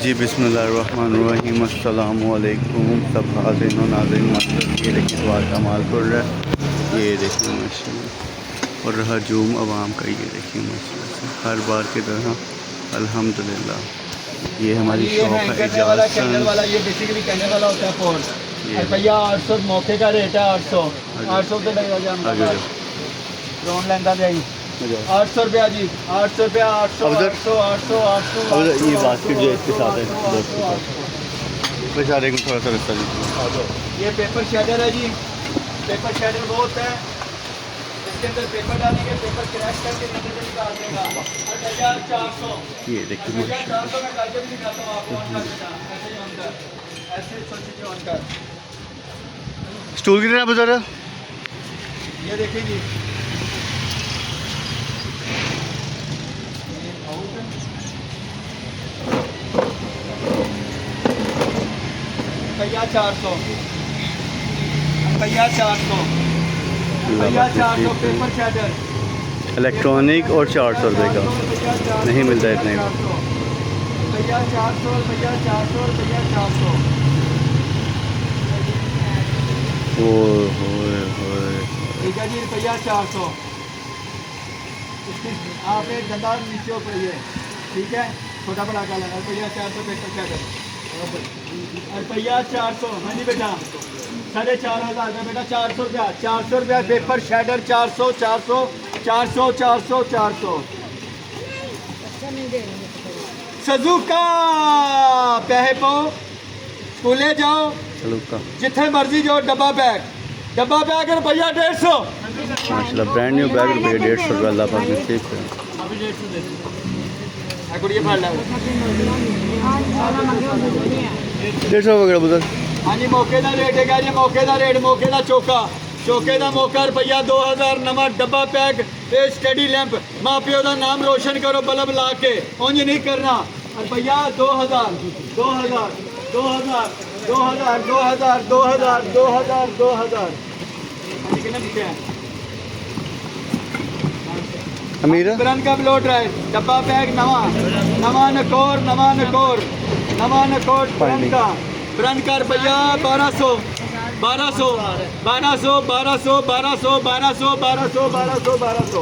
जी बिस्मिल्लाहिर्रहमानिर्रहीम अस्सलामुअलैकुम सब हाज़िरीन व नाज़रीन माशाल्लाह। ये देखिए दुआ का माल खुल रहा है, ये देखिए माशाल्लाह। और रहा जूम आवाम का, ये देखिए माशाल्लाह से हर बार की तरह अल्हम्दुलिल्लाह। ये हमारी शॉप है कैंडल वाला, ये बेसिकली कैंडल वाला होता है फोन भैया 800 मौके का रेट है। 800 से लगेगा ड्रोन लेंदा जाएगी 800 रुपया जी। 800 रुपया 800 ये बास्केट जो इसके साथ है बेचारे को थोड़ा सा रास्ता दीजिए। ये पेपर शेडर है जी। पेपर शेडर वो होता है, इसके अंदर पेपर डालेंगे, पेपर क्रैश करके नीचे से निकाल देगा। 400 ये देखिए 400 में करके भी दिखाता हूँ आपको। ऐसे ही ऑन कर, ऐसे सोचिए ऑन कर। स्टूल कितना बुजुर्ग? ये देखिए जी, भैया 400, भैया 400, भैया 400 पेपर शेडर इलेक्ट्रॉनिक और 400 रुपये का नहीं मिलता है इतने का। भैया 400, भैया 400, भैया 400। ठीक है जी, रुपया 400। आप एक धंधा नीचे ऊपरिए, ठीक है, छोटा बड़ा का लगा। रुपया 400 पेपर शेडर, रुपया 400। हाँ जी बेटा 4,500 रुपये बेटा। 400 रुपया, 400 रुपया पेपर शेडर। 400 400 400 400 400। सजुका पैसे पाओ, स्कूले जाओ, जिथे मर्जी जाओ, डब्बा बैग रुपया 150 माशाल्लाह। ब्रांड न्यू बैग रुपये 150 रुपये। अल्लाह पाक नसीब करे। 150 वगैरह बुजुर्ग। हाँ जी मौके का रेट है जी, मौके का रेट, मौके का चौके का मौका रुपया 2000। नवा डब्बा पैक स्टडी लैंप, माँ प्यो का नाम रोशन करो बल्ब ला के, उंज नहीं करना। रुपया 2000 2000 2000 2000 2000 2000 2000 2000। अमीरा ब्रन का ब्लो ड्राई डब्बा पैक नवा नकोर ब्रन का रुपया 1200 1200 1200 1200 1200 1200 1200 1200 1200।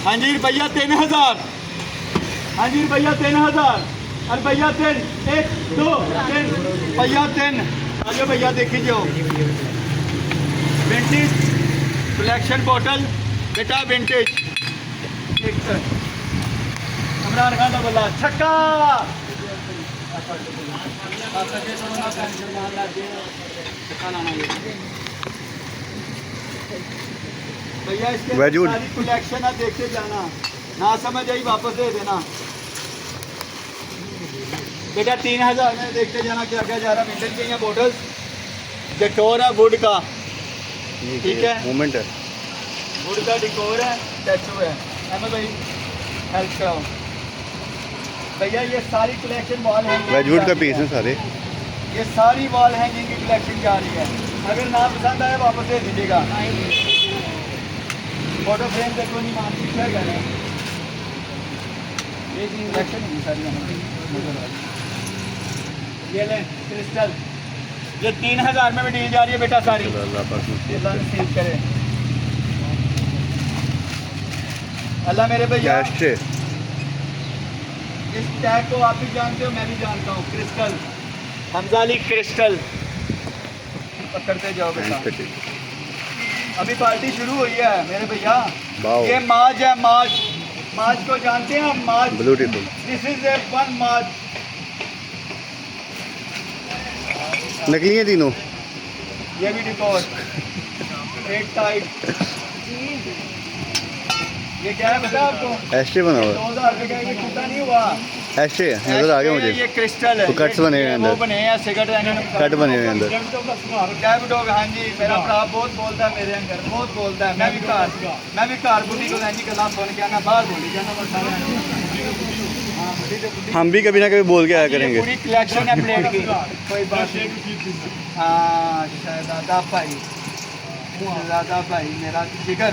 हाँ जी रुपया 3000। हाँ जी रुपया 3000। रुपया 3 1 2 3 रुपया 3। आ जाओ भैया देखी जाओ। विंटेज कलेक्शन बॉटल बेटा, विंटेज। इमरान खान का बल्ला छक्का। भैया इसके सारी कलेक्शन है, देखते जाना, ना समझ आई वापस दे देना बेटा। 3000 में देखते जाना क्या क्या जा रहा है। विंटेज के यहाँ बॉटल्स, डेकोर है वुड का, ठीक है, मोमेंट है, वुड का डेकोर है, टैचू है। अहमद भाई हेल्प कराओ भैया। ये सारी कलेक्शन वॉल हैंगिंग, वेजवुड का पीस है सारे। ये सारी वॉल हैंगिंग की कलेक्शन जा रही है। अगर ना पसंद आए वापस दे दीजिएगा। फोटो फ्रेम देखो नहीं मान क्या कर रहे हैं। ये चीज कलेक्शन है सारी। ये ले क्रिस्टल, ये 3000 में भी डील जा रही है बेटा सारी। अल्लाह नसीब करे। अल्लाह मेरे भैया इस टैग को आप भी जानते हो, मैं भी जानता हूँ। क्रिस्टल हमजाली क्रिस्टल पकड़ते जाओ बेटा। अभी पार्टी शुरू हुई है मेरे भैया। ये माज है, माज को जानते हैं हम? माज beautiful, this is a one माज। नकली है तीनों। ये भी डिकोर एक टाइप। ये क्या है बता आपको? एस्टे बना हुआ 2000 रुपये का, ये टूटा नहीं हुआ। ऐसे है, नजर आ गया मुझे। ये क्रिस्टल है, तो कट्स बने हुए हैं वो अंदर। बने हैं सिगरेट इन्होंने कट बने हुए हैं अंदर। कैब डॉग, हाँ जी मेरा भरा बहुत बोलता है, मेरे अंदर बहुत बोलता है। मैं भी घर बुढ़ी को लैंजी गला सुन के आना बाहर बोली जाना मैं सारे। हम भी कभी ना कभी बोल के आया ये करेंगे। पूरी कलेक्शन है प्लेट की, कोई बात नहीं। हाँ शहजादा भाई, शहजादा भाई मेरा जिगर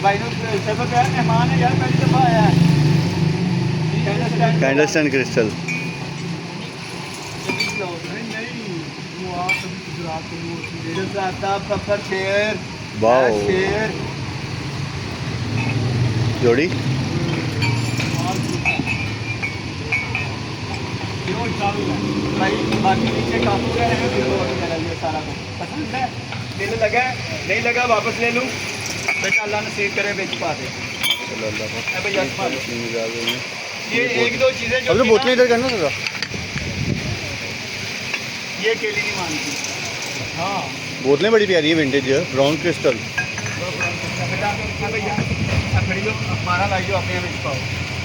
भाई नु सब क्या मेहमान है यार, पहली दफा आया है। कैंडलस्टैंड क्रिस्टल। शहजादा पप्पर शेर, वाओ। शेर जोड़ी। भाई बाकी नीचे काबू का है, ये सारा कुछ पसंद है, दिल लगा है, नहीं लगा वापस ले लूँ। बेटा अल्लाह नसीब करे बेच पा दे। ए भैया संभाल लो। ये एक दो चीज़ें जो अब तो थी बोतलें ना, इधर करना थोड़ा। ये केली नहीं मानती। हाँ बोतलें बड़ी प्यारी है, विंटेज है, ब्राउन क्रिस्टल। बेटा ए भैया अब खड़ी हो, अब मारा लाई जो अपने बेच पाओ।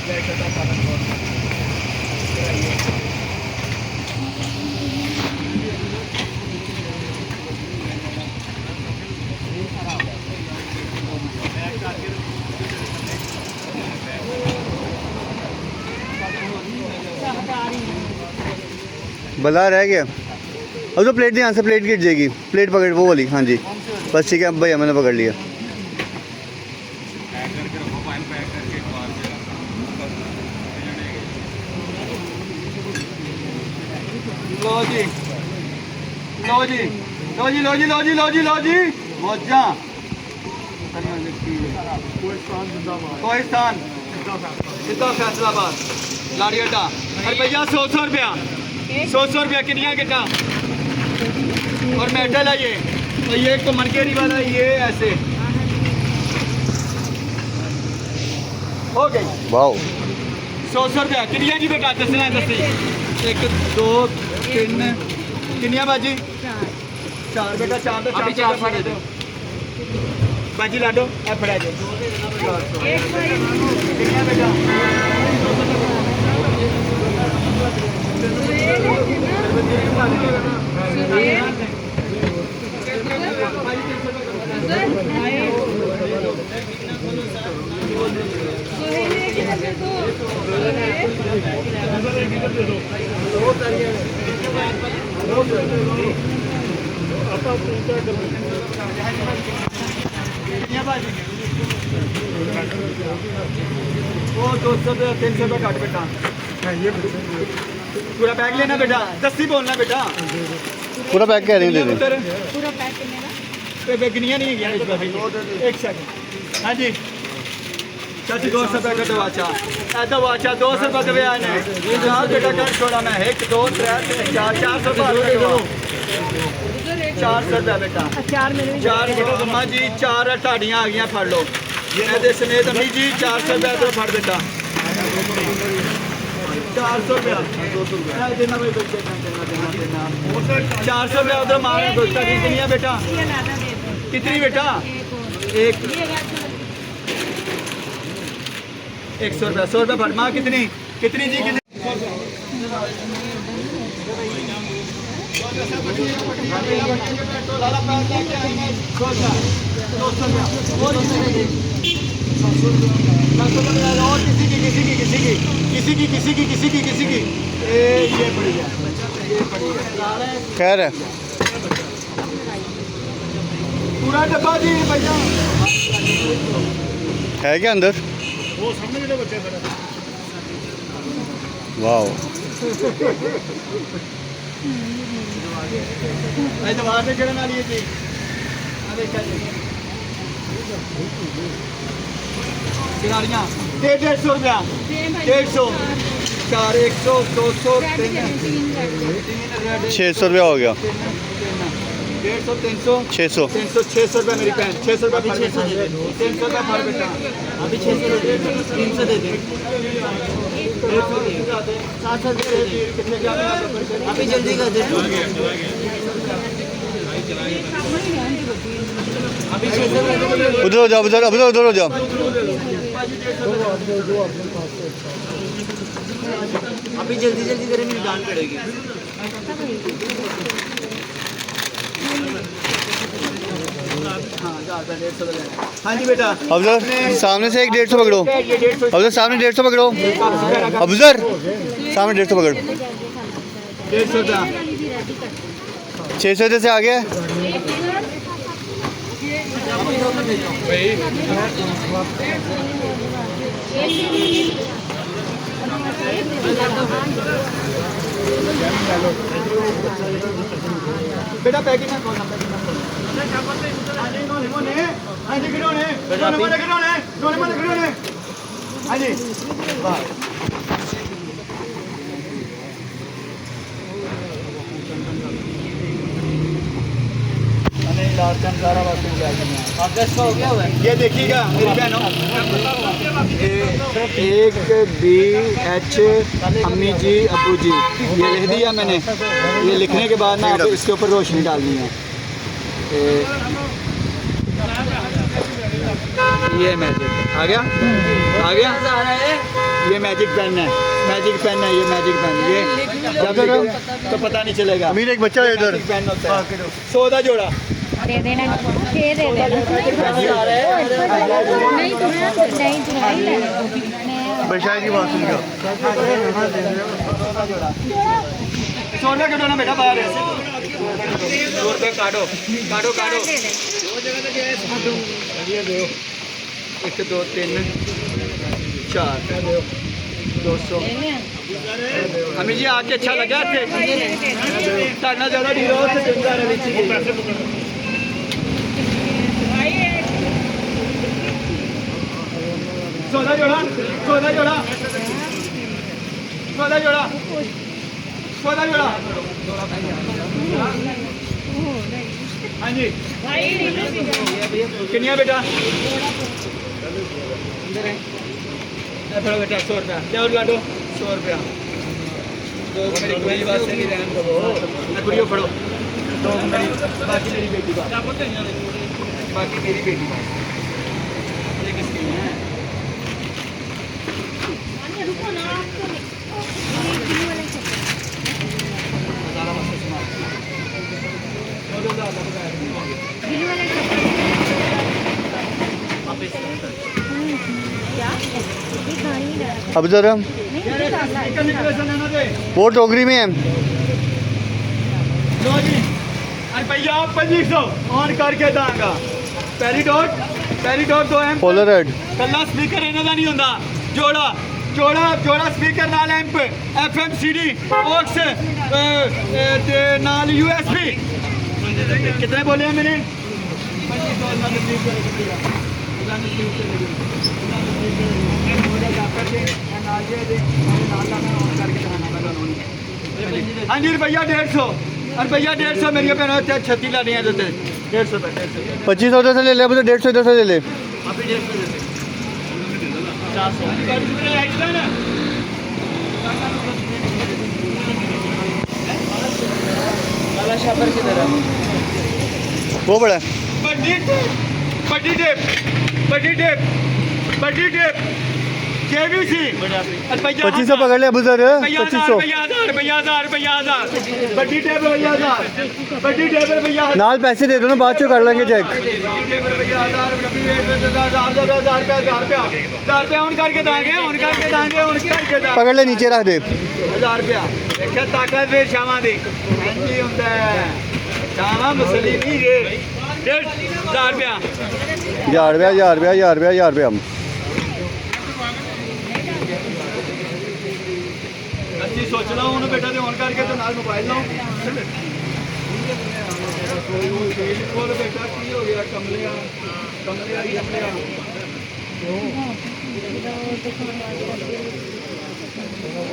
ले करता सारा बला रह गया। अब तो प्लेट यहाँ से प्लेट गिर जाएगी। प्लेट पकड़ वो वाली, हाँ जी बस ठीक है। अब भैया मैंने पकड़ लिया। लो जी लो जी लो जी लो जी लो जी लो जी लो जी मौजा कोहिस्तान सीधा फैसलाबाद लाड़ी अड्डा। अरे भैया 100 रुपया 100 रुपया किनिया किटा और मेटल है ये, और ये एक तो मनकेरी वाला ये ऐसे हो गई। वाओ 100 रुपया किनिया जी बेटा दसना दसी 1 2 3 किनिया बाजी 4 बेटा 4 तो 4 फड़े दो बाजी लाडो ए फड़ा दो किनिया बेटा वो 200 रुपया 300 रुपया काट बेटा। पूरा बैग लेना बेटा, 10 ही बोलना बेटा। पूरा पैक कह रहे हैं दे दें। पूरा पैक करने ना बेगनिया नहीं गया इस बार। एक सेकंड हाँ जी चाची 200 रुपया का दवाचा ऐसा वाचा 200 रुपया दे आने यहाँ बेटा कर छोड़ा मैं 1 2 3 4 400 रुपया 400 रुपया बेटा अचार मेरे 4 अम्मा जी 4 ढाडियाँ आ गई फड़ लो ये समेत अम्मी जी 400 रुपया तो फड़ बेटा 400 रुपया 400 रुपया उधर मांगे दोस्ता कितनी है बेटा ये लाना दे दो कितनी बेटा एक एक ये रख 100 रुपया 100 रुपया फड़ माँ कितनी कितनी जी कितनी और किसी की ये पड़ी है खैर है। पूरा डब्बा जी भैया है क्या अंदर? वाओ दवा से चढ़ने वाली है जी गिरारियाँ 150 रुपया 150 4 100 200 600 रुपया हो गया। 150 300 600 600 रुपया मेरी बहन 600 रुपया 300 रुपया फल बेटा अभी 600 300 दे दे अभी जल्दी कर दे उधर हो जाओ, उधर उधर उधर हो जाओ। अभी जल्दी जल्दी करें, मेरी जान पड़ेगी। हाँ जी बेटा, अफजल सामने से एक 150 पकड़ो। ये 150 अफजल सामने 150 पकड़ो। अफजल सामने 150 पकड़। 150 रुपया। 600 से आ गया। बेटा पैकिंग में कौन सा पैकिंग में? हाँ जी खिलौने, खिलौने। हाँ जी ये देखिएगा मेरी बहनों, एक बी एच अम्मी जी अब्बू जी, ये लिख दिया मैंने। ये लिखने के बाद ना आप इसके ऊपर रोशनी डालनी है। ये मैजिक आ गया, ये मैजिक पेन है, ये मैजिक पेन। ये जब तो पता नहीं चलेगा। अमीर एक बच्चा है इधर। मैजिक पेन होता है। 100 जोड़ा दे देना, 6 दे देना। नहीं तुम्हारी लेना। बशाई की बात सुन के 100 रुपये कटो ना बेटा, बाहर 100 रुपये काटो। 1 2 3 4 200। अमी जी आके अच्छा लगा थे, करना ज़्यादा ढीला हो तो चलता रहे। सोदा जोड़ा हाँ जी किनिया बेटा? बेटा 100 रुपया क्या और लाडो? 100 रुपया। तो मेरी कोई बात नहीं रहने दो, गुड़ियों पढ़ो। तो बाकी मेरी बेटी बात, बाकी मेरी बेटी बात। ये किसकी है? अब जरा वो टोकरी में है। लो जी रुपया 2500 ऑन करके दांगा। पैरीडोट 2 एम पोलराइड कल्ला स्पीकर इन्हां दा नहीं हुंदा। जोड़ा स्पीकर नाल एम्प FM CD ऑक्स ते नाल USB। कितने बोले हैं मैंने? हाँ जी रुपया 150 मेरी भैन 36 लानी है। 150 रुपये 2500 उधर से ले ले, 150 इधर से ले ले। वो बड़ा बड़ी टेप KBC 2500 पकड़ ले अबू सर। 2500 बड़ी टेप रुपया नाल पैसे दे दो ना, बाद चो कर लेंगे चेक। 1000 ऑन करके देंगे। पकड़ ले, नीचे रख दे। 1000 रुपया देखिए ताकत फिर शामा दी जी होंदा है। शामा मसली नहीं रे। 1000 रुपया 1000 रुपया। अच्छी सोच लो उन्होंने बेटा ने ऑन करके तो नाल मोबाइल लो। बोलो बेटा की हो गया? कमलिया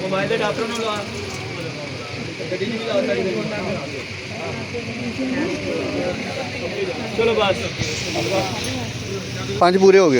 मोबाइल डॉक्टर ने ला गड्डी नहीं ला सकती। चलो बस 5 पूरे हो गए।